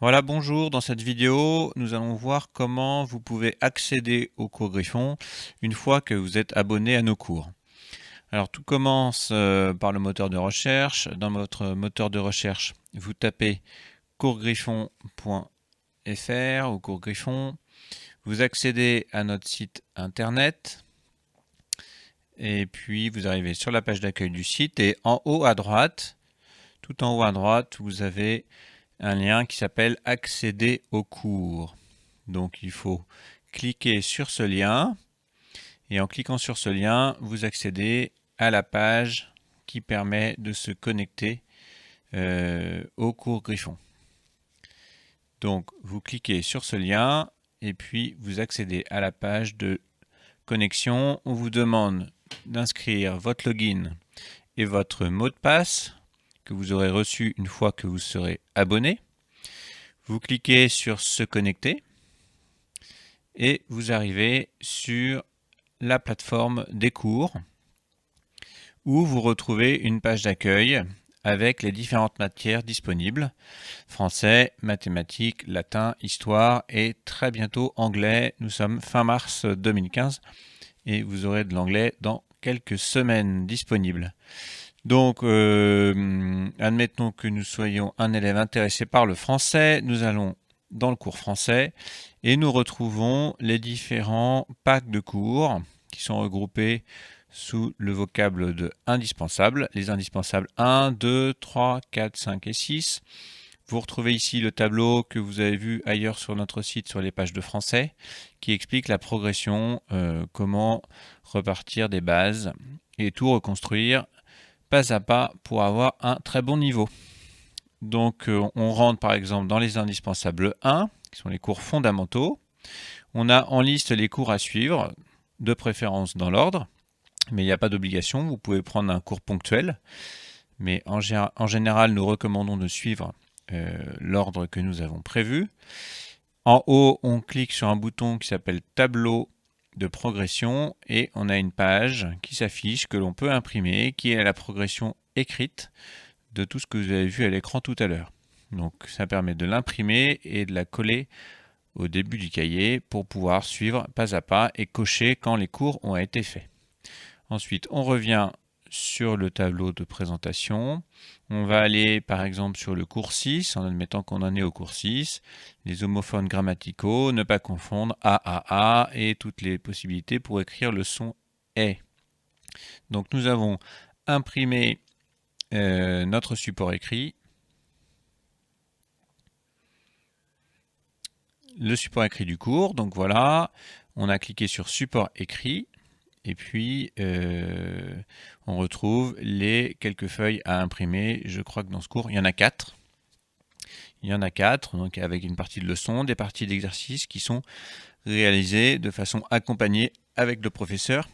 Voilà, bonjour. Dans cette vidéo, nous allons voir comment vous pouvez accéder aux cours Griffon une fois que vous êtes abonné à nos cours. Alors, tout commence par le moteur de recherche. Dans votre moteur de recherche, vous tapez coursgriffon.fr ou cours Griffon. Vous accédez à notre site internet et puis vous arrivez sur la page d'accueil du site et en haut à droite, tout en haut à droite, vous avez un lien qui s'appelle accéder aux cours. Donc il faut cliquer sur ce lien et en cliquant sur ce lien, vous accédez à la page qui permet de se connecter au cours Griffon. Donc vous cliquez sur ce lien et puis vous accédez à la page de connexion. On vous demande d'inscrire votre login et votre mot de passe que vous aurez reçu une fois que vous serez abonné. Vous cliquez sur se connecter et vous arrivez sur la plateforme des cours où vous retrouvez une page d'accueil avec les différentes matières disponibles: français, mathématiques, latin, histoire et très bientôt anglais. Nous sommes fin mars 2015 et vous aurez de l'anglais dans quelques semaines disponible. Donc, admettons que nous soyons un élève intéressé par le français, nous allons dans le cours français et nous retrouvons les différents packs de cours qui sont regroupés sous le vocable de indispensables. Les indispensables 1, 2, 3, 4, 5 et 6. Vous retrouvez ici le tableau que vous avez vu ailleurs sur notre site sur les pages de français qui explique la progression, comment repartir des bases et tout reconstruire pas à pas pour avoir un très bon niveau. Donc on rentre par exemple dans les indispensables 1, qui sont les cours fondamentaux. On a en liste les cours à suivre, de préférence dans l'ordre, mais il n'y a pas d'obligation, vous pouvez prendre un cours ponctuel. Mais en général, nous recommandons de suivre l'ordre que nous avons prévu. En haut, on clique sur un bouton qui s'appelle tableau de progression et on a une page qui s'affiche que l'on peut imprimer, qui est la progression écrite de tout ce que vous avez vu à l'écran tout à l'heure. Donc ça permet de l'imprimer et de la coller au début du cahier pour pouvoir suivre pas à pas et cocher quand les cours ont été faits. Ensuite, on revient sur le tableau de présentation. On va aller par exemple sur le cours 6, en admettant qu'on en est au cours 6, les homophones grammaticaux, ne pas confondre A et toutes les possibilités pour écrire le son est. Donc nous avons imprimé notre support écrit. Le support écrit du cours, donc voilà, on a cliqué sur support écrit. Et puis, on retrouve les quelques feuilles à imprimer. Je crois que dans ce cours, il y en a 4. Il y en a 4, donc avec une partie de leçon, des parties d'exercices qui sont réalisées de façon accompagnée avec le professeur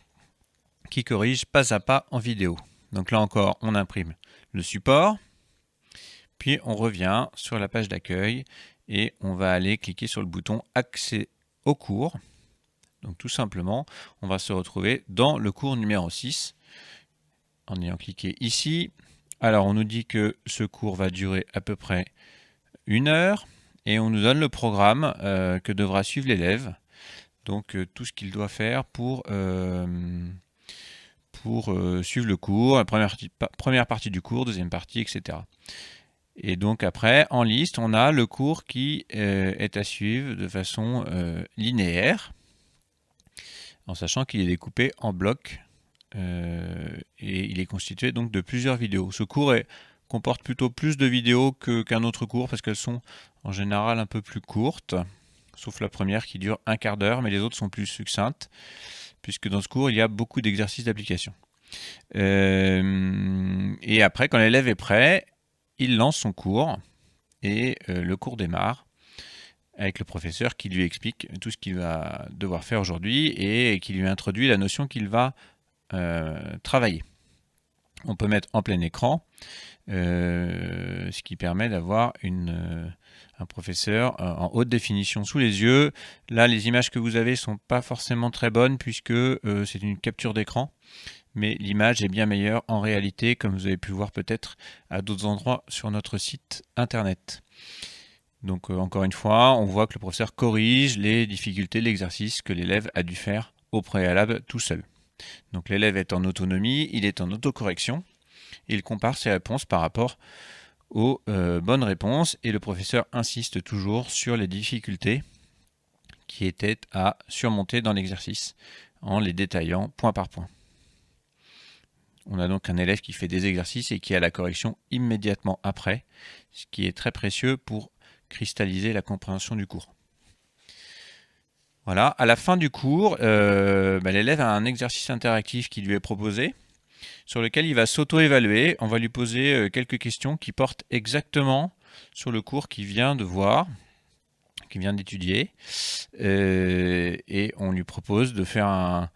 qui corrige pas à pas en vidéo. Donc là encore, on imprime le support, puis on revient sur la page d'accueil et on va aller cliquer sur le bouton accès au cours. Donc tout simplement, on va se retrouver dans le cours numéro 6 en ayant cliqué ici. Alors on nous dit que ce cours va durer à peu près 1 heure et on nous donne le programme que devra suivre l'élève. Donc tout ce qu'il doit faire pour suivre le cours, la première partie du cours, deuxième partie, etc. Et donc après, en liste, on a le cours qui est à suivre de façon linéaire, en sachant qu'il est découpé en blocs et il est constitué donc de plusieurs vidéos. Ce cours comporte plutôt plus de vidéos qu'un autre cours parce qu'elles sont en général un peu plus courtes, sauf la première qui dure un quart d'heure, mais les autres sont plus succinctes, puisque dans ce cours il y a beaucoup d'exercices d'application. Et après, quand l'élève est prêt, il lance son cours et le cours démarre avec le professeur qui lui explique tout ce qu'il va devoir faire aujourd'hui et qui lui introduit la notion qu'il va travailler. On peut mettre en plein écran, ce qui permet d'avoir un professeur en haute définition sous les yeux. Là, les images que vous avez ne sont pas forcément très bonnes puisque c'est une capture d'écran, mais l'image est bien meilleure en réalité, comme vous avez pu voir peut-être à d'autres endroits sur notre site internet. Donc encore une fois, on voit que le professeur corrige les difficultés de l'exercice que l'élève a dû faire au préalable tout seul. Donc l'élève est en autonomie, il est en autocorrection, et il compare ses réponses par rapport aux bonnes réponses, et le professeur insiste toujours sur les difficultés qui étaient à surmonter dans l'exercice en les détaillant point par point. On a donc un élève qui fait des exercices et qui a la correction immédiatement après, ce qui est très précieux pour cristalliser la compréhension du cours. Voilà, à la fin du cours, l'élève a un exercice interactif qui lui est proposé, sur lequel il va s'auto-évaluer. On va lui poser quelques questions qui portent exactement sur le cours qu'il vient de voir, qu'il vient d'étudier, et on lui propose de faire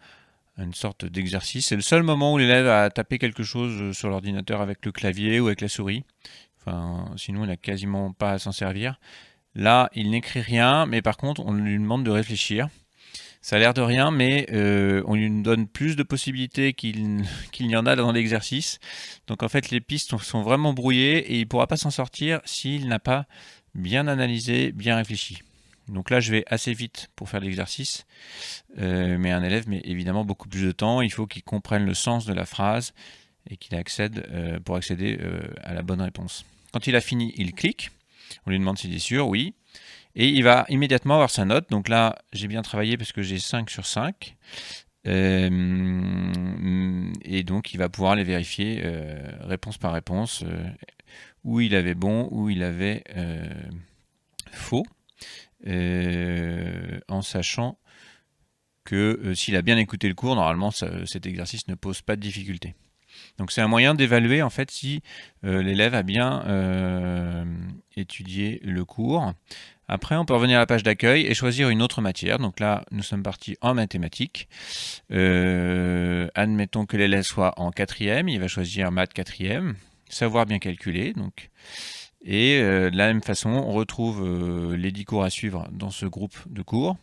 une sorte d'exercice. C'est le seul moment où l'élève a tapé quelque chose sur l'ordinateur avec le clavier ou avec la souris. Enfin, sinon, il n'a quasiment pas à s'en servir. Là, il n'écrit rien, mais par contre, on lui demande de réfléchir. Ça a l'air de rien, mais on lui donne plus de possibilités qu'il y en a dans l'exercice. Donc en fait, les pistes sont vraiment brouillées et il ne pourra pas s'en sortir s'il n'a pas bien analysé, bien réfléchi. Donc là, je vais assez vite pour faire l'exercice, mais un élève met évidemment beaucoup plus de temps. Il faut qu'il comprenne le sens de la phrase et qu'il accède pour accéder à la bonne réponse. Quand il a fini, il clique. On lui demande s'il est sûr, oui. Et il va immédiatement avoir sa note. Donc là, j'ai bien travaillé parce que j'ai 5 sur 5. Et donc, il va pouvoir les vérifier réponse par réponse, où il avait bon, où il avait faux, en sachant que s'il a bien écouté le cours, normalement, cet exercice ne pose pas de difficulté. Donc c'est un moyen d'évaluer en fait si l'élève a bien étudié le cours. Après, on peut revenir à la page d'accueil et choisir une autre matière. Donc là, nous sommes partis en mathématiques. Admettons que l'élève soit en 4e, il va choisir maths 4e, savoir bien calculer. Donc. Et de la même façon, on retrouve les 10 cours à suivre dans ce groupe de cours.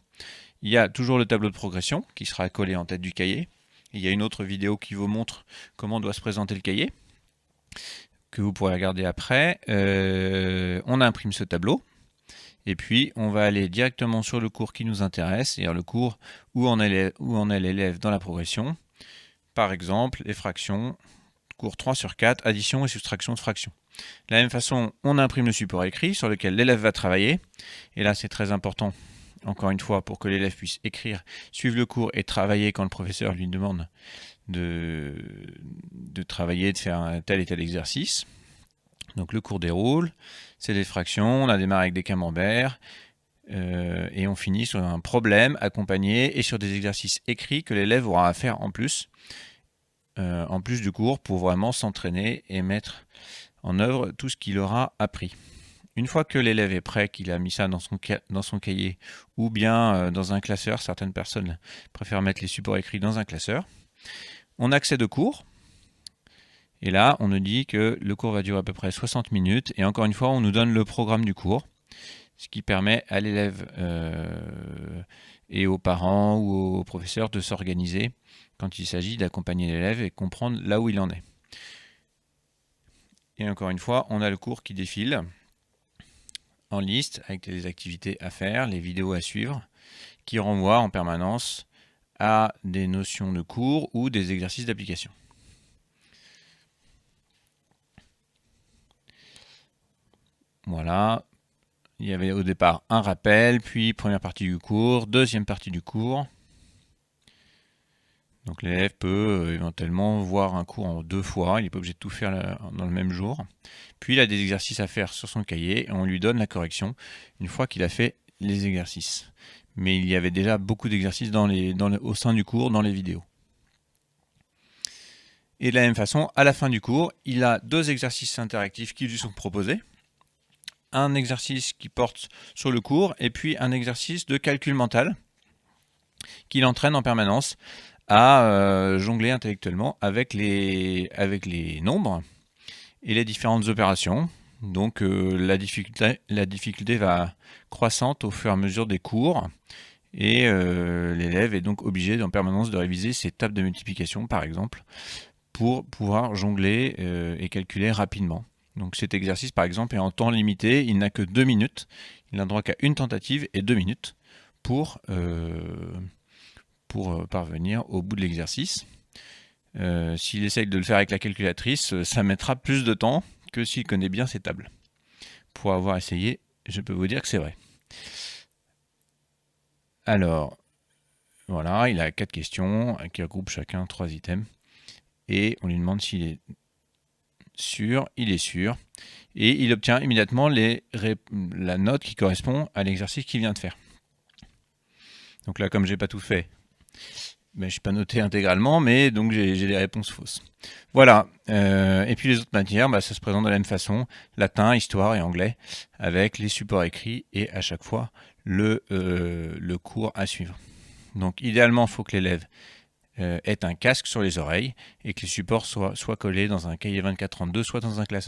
Il y a toujours le tableau de progression qui sera collé en tête du cahier. Il y a une autre vidéo qui vous montre comment doit se présenter le cahier, que vous pourrez regarder après. On imprime ce tableau, et puis on va aller directement sur le cours qui nous intéresse, c'est-à-dire le cours où en est l'élève dans la progression. Par exemple, les fractions, cours 3 sur 4, addition et soustraction de fractions. De la même façon, on imprime le support écrit sur lequel l'élève va travailler, et là c'est très important. Encore une fois, pour que l'élève puisse écrire, suivre le cours et travailler quand le professeur lui demande de travailler, de faire un tel et tel exercice. Donc le cours déroule, c'est des fractions, on a démarré avec des camemberts, et on finit sur un problème accompagné et sur des exercices écrits que l'élève aura à faire en plus du cours pour vraiment s'entraîner et mettre en œuvre tout ce qu'il aura appris. Une fois que l'élève est prêt, qu'il a mis ça dans son cahier ou bien dans un classeur, certaines personnes préfèrent mettre les supports écrits dans un classeur, on accède au cours. Et là, on nous dit que le cours va durer à peu près 60 minutes. Et encore une fois, on nous donne le programme du cours, ce qui permet à l'élève et aux parents ou aux professeurs de s'organiser quand il s'agit d'accompagner l'élève et comprendre là où il en est. Et encore une fois, on a le cours qui défile en liste avec les activités à faire, les vidéos à suivre, qui renvoient en permanence à des notions de cours ou des exercices d'application. Voilà, il y avait au départ un rappel, puis première partie du cours, deuxième partie du cours. Donc l'élève peut éventuellement voir un cours en 2 fois, il n'est pas obligé de tout faire dans le même jour. Puis il a des exercices à faire sur son cahier et on lui donne la correction une fois qu'il a fait les exercices. Mais il y avait déjà beaucoup d'exercices au sein du cours, dans les vidéos. Et de la même façon, à la fin du cours, il a 2 exercices interactifs qui lui sont proposés. Un exercice qui porte sur le cours et puis un exercice de calcul mental qui l'entraîne en permanence à jongler intellectuellement avec les nombres et les différentes opérations. Donc la difficulté va croissante au fur et à mesure des cours et l'élève est donc obligé en permanence de réviser ses tables de multiplication par exemple pour pouvoir jongler et calculer rapidement. Donc cet exercice, par exemple, est en temps limité, il n'a que 2 minutes. Il n'a droit qu'à une tentative et 2 minutes pour parvenir au bout de l'exercice. S'il essaye de le faire avec la calculatrice, ça mettra plus de temps que s'il connaît bien ses tables. Pour avoir essayé, je peux vous dire que c'est vrai. Alors, voilà, il a 4 questions qui regroupent chacun 3 items. Et on lui demande s'il est sûr, il est sûr. Et il obtient immédiatement la note qui correspond à l'exercice qu'il vient de faire. Donc là, comme j'ai pas tout fait, je ne suis pas noté intégralement, mais donc j'ai des réponses fausses. Voilà. Et puis les autres matières, ça se présente de la même façon. Latin, histoire et anglais, avec les supports écrits et à chaque fois le cours à suivre. Donc idéalement, il faut que l'élève ait un casque sur les oreilles et que les supports soient collés dans un cahier 24-32, soit dans un classeur.